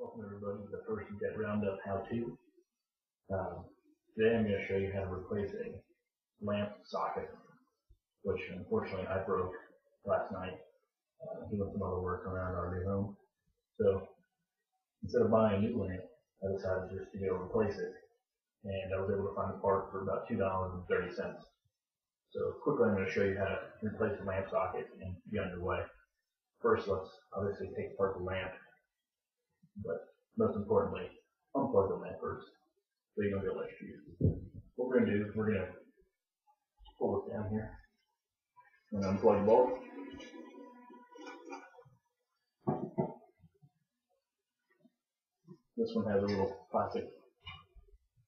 Welcome everybody to the first Jet Roundup how-to. Today I'm going to show you how to replace a lamp socket, which unfortunately I broke last night doing some other work around our new home. So instead of buying a new lamp, I decided just to go replace it, and I was able to find a part for about $2.30. So quickly I'm going to show you how to replace the lamp socket and get underway. First, let's obviously take apart the lamp, but most importantly, unplug the lamp first so you don't get electrocuted. What we're going to do is we're going to pull it down here and unplug the bulb. This one has a little plastic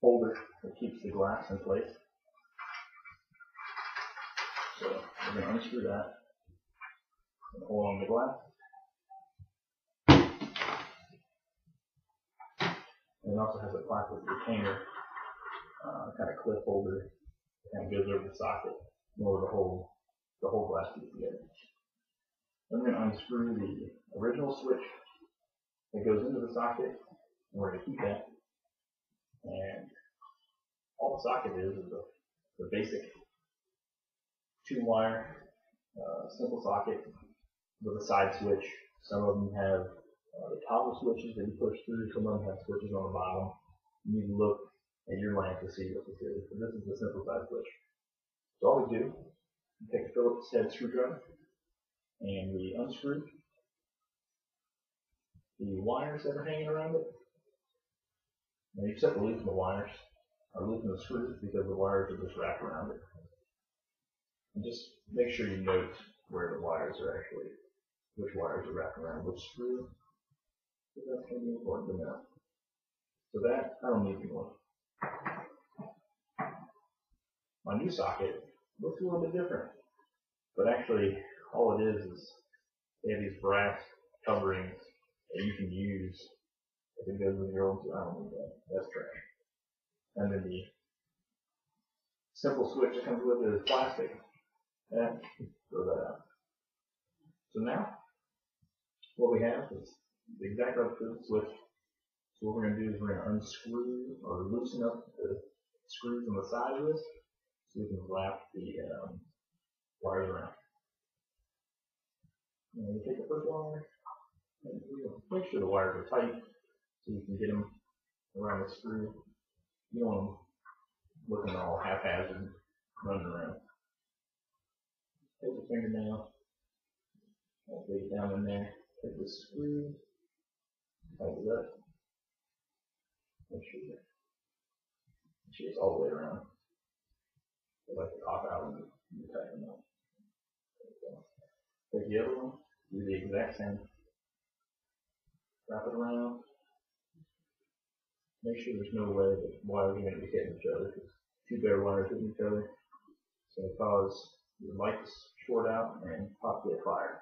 holder that keeps the glass in place. So we're going to unscrew that and hold on to the glass. And it also has a plastic retainer, kind of clip holder that kind of goes over the socket in order to hold the whole glass piece together. Then we're going to unscrew the original switch that goes into the socket, and we're going to keep that. And all the socket is the basic 2-wire simple socket with a side switch. Some of them have the toggle switches that you push through. Some of them have switches on the bottom. You need to look at your lamp to see what this is. So this is the simple side switch. So all we do, we take a Phillips head screwdriver and we unscrew the wires that are hanging around it. Now you just have to loosen the wires, or loosen the screws, because the wires are just wrapped around it. And just make sure you note where the wires are actually, which wires are wrapped around which screw. That's going to be important to know. So that, I don't need anymore. My new socket looks a little bit different, but actually all it is they have these brass coverings that you can use if it goes with your own. I don't need that. That's trash. And then the simple switch that comes with it is plastic. And throw that out. So now what we have is the exact opposite of the switch. So what we're going to do is we're going to unscrew or loosen up the screws on the side of this so we can wrap the wires around. And we take the first wire and make sure the wires are tight so you can get them around the screw. You don't want them looking all haphazard running around. Take the fingernail, get it down in there, take the screw, tighten it up, make sure it's all the way around. So like the pop out and you tighten them up. Take the other one, do the exact same. Wrap it around. Make sure there's no way that wires are going to be hitting each other, because 2 bare wires hitting each other is going to cause your lights short out and possibly a fire.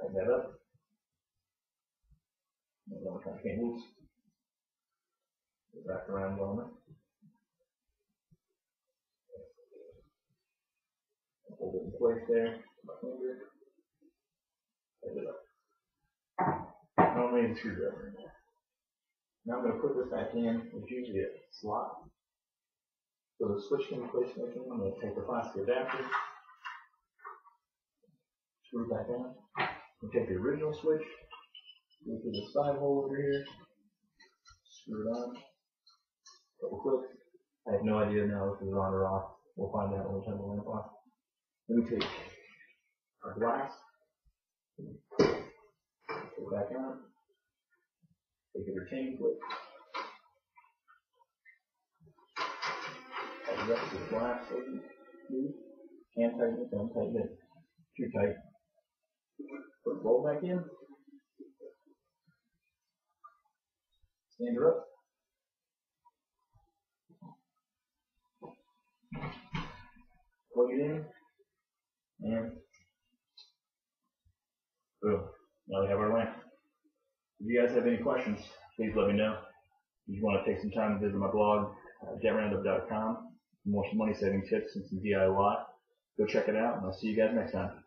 Tighten that up. And then we're trying to get loose. Wrap around on it. Hold it in place there with my finger. Tighten it up. I don't need a screwdriver anymore. Now I'm going to put this back in. There's usually a slot. So the switch can be placed back in. I'm going to take the plastic adapter, screw it back in. We'll take the original switch, go through the side hole over here, screw it on, couple clicks. I have no idea now if it's on or off. We'll find out when we turn the lamp on. Then we take our glass, put it back on, take a retaining clip, tighten it up to the glass so you can't tighten it, don't tighten it too tight. Put the bulb back in, stand her up, plug it in, and boom, now we have our lamp. If you guys have any questions, please let me know. If you want to take some time to visit my blog, jetroundup.com, for more money saving tips and some DIY, go check it out, and I'll see you guys next time.